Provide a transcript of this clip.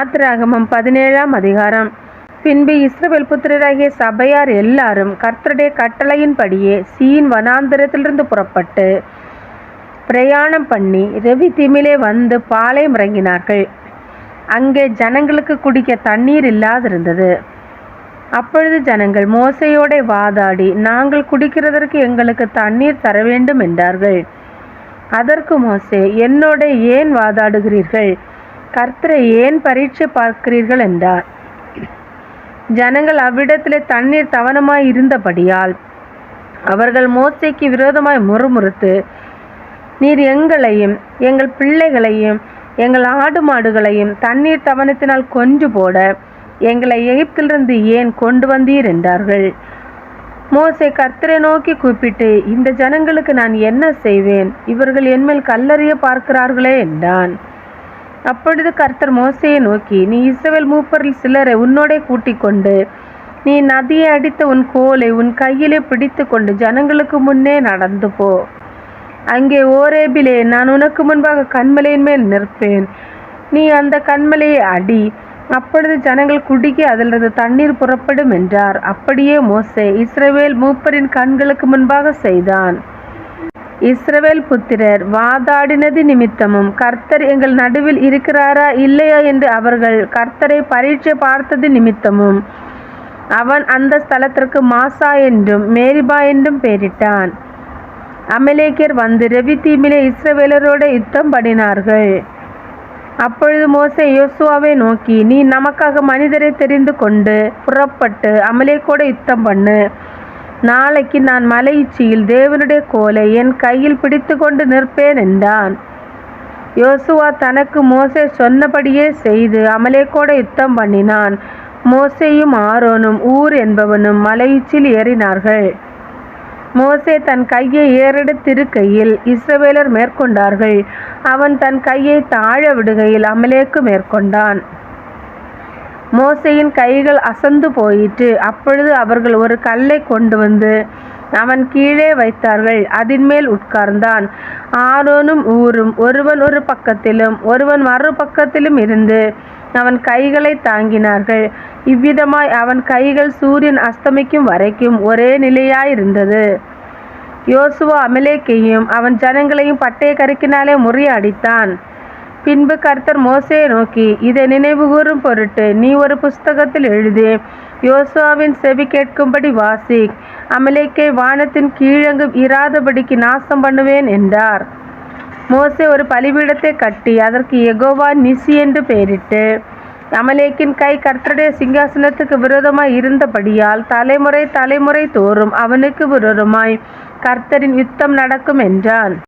யாத்திராகமம் 17ஆம் அதிகாரம். பின்பு இஸ்ரவேல் புத்திரராகிய சபையார் எல்லாரும் கர்த்தருடைய கட்டளையின்படியே சீன் வனாந்திரத்திலிருந்து புறப்பட்டு பிரயாணம் பண்ணி ரெவிதீமிலே வந்து பாளையம் இறங்கினார்கள். அங்கே ஜனங்களுக்கு குடிக்க தண்ணீர் இல்லாதிருந்தது. அப்பொழுது ஜனங்கள் மோசேயோட வாதாடி, நாங்கள் குடிக்கிறதற்கு எங்களுக்கு தண்ணீர் தர வேண்டும் என்றார்கள். அதற்கு மோசே, என்னோட ஏன் வாதாடுகிறீர்கள்? கர்த்தரை ஏன் பரீட்சை பார்க்கிறீர்கள் என்றார். ஜனங்கள் அவ்விடத்திலே தண்ணீர் தவனமாய் இருந்தபடியால் அவர்கள் மோசேக்கு விரோதமாய் முறுமுறுத்து, நீர் எங்களையும் எங்கள் பிள்ளைகளையும் எங்கள் ஆடு மாடுகளையும் தண்ணீர் தவனத்தினால் கொன்று போட எங்களை எகிப்திலிருந்து ஏன் கொண்டு வந்தீர் என்றார்கள். மோசே கர்த்தரை நோக்கி கூப்பிட்டு, இந்த ஜனங்களுக்கு நான் என்ன செய்வேன்? இவர்கள் என்மேல் கல்லறிய பார்க்கிறார்களே என்றான். அப்பொழுது கர்த்தர் மோசேயை நோக்கி, நீ இஸ்ரவேல் மூப்பரில் சிலரை உன்னோடே கூட்டிக் கொண்டு நீ நதியை அடித்த உன் கோலை உன் கையிலே பிடித்து கொண்டு ஜனங்களுக்கு முன்னே நடந்து போ. அங்கே ஓரேபிலே நான் உனக்கு முன்பாக கன்மலையின் மேல் நிற்பேன். நீ அந்த கன்மலையை அடி, அப்பொழுது ஜனங்கள் குடிக்க அதிலிருந்து தண்ணீர் புறப்படும் என்றார். அப்படியே மோசே இஸ்ரவேல் மூப்பரின் கண்களுக்கு முன்பாக செய்தான். இஸ்ரவேல் புத்திரர் வாதாடினது நிமித்தமும் கர்த்தர் எங்கள் நடுவில் இருக்கிறாரா இல்லையா என்று அவர்கள் கர்த்தரை பரீட்சை பார்த்தது நிமித்தமும் அவன் அந்த ஸ்தலத்திற்கு மாசா என்றும் மேரிபா என்றும் பெயரிட்டான். அமலேக்கியர் வந்து ரெவிதீமிலே இஸ்ரவேலரோடு யுத்தம் பண்ணினார்கள். அப்பொழுது மோசே யோசுவாவை நோக்கி, நீ நமக்காக மனிதரை தெரிந்து கொண்டு புறப்பட்டு அமலேக்கோடு யுத்தம் பண்ணு. நாளைக்கு நான் மலை உச்சியில் தேவனுடைய கோலை என் கையில் பிடித்து கொண்டு நிற்பேன் என்றான். யோசுவா தனக்கு மோசே சொன்னபடியே செய்து அமலேக்கோடு யுத்தம் பண்ணினான். மோசேயும் ஆரோனும் ஊர் என்பவனும் மலையுச்சியில் ஏறினார்கள். மோசே தன் கையை ஏறெடுத்திருக்கையில் இஸ்ரவேலர் மேற்கொண்டார்கள். அவன் தன் கையை தாழ விடுகையில் அமலேக்கு மேற்கொண்டான். மோசேயின் கைகள் அசந்து போயிற்று. அப்பொழுது அவர்கள் ஒரு கல்லை கொண்டு வந்து அவன் கீழே வைத்தார்கள். அதின் மேல் உட்கார்ந்தான். ஆரோனும் ஊரும் ஒருவன் ஒரு பக்கத்திலும் ஒருவன் மறுபக்கத்திலும் இருந்து அவன் கைகளை தாங்கினார்கள். இவ்விதமாய் அவன் கைகள் சூரியன் அஸ்தமிக்கும் வரைக்கும் ஒரே நிலையாயிருந்தது. யோசுவா அமலேக்கையும் அவன் ஜனங்களையும் பட்டய கருக்கினாலே முறியடித்தான். பின்பு கர்த்தர் மோசேயை நோக்கி, இதை நினைவுகூரும் பொருட்டு நீ ஒரு புஸ்தகத்தில் எழுதி யோசுவாவின் செவி கேட்கும்படி வாசி. அமலேக்கை வானத்தின் கீழெங்கும் இராதபடிக்கு நாசம் பண்ணுவேன் என்றார். மோசே ஒரு பலிபீடத்தை கட்டி அதற்கு யெகோவா நிசி என்று பெயரிட்டு, அமலேக்கின் கை கர்த்தருடைய சிங்காசனத்துக்கு விரோதமாய் இருந்தபடியால் தலைமுறை தலைமுறை தோறும் அவனுக்கு விரோதமாய் கர்த்தரின் யுத்தம் நடக்கும் என்றான்.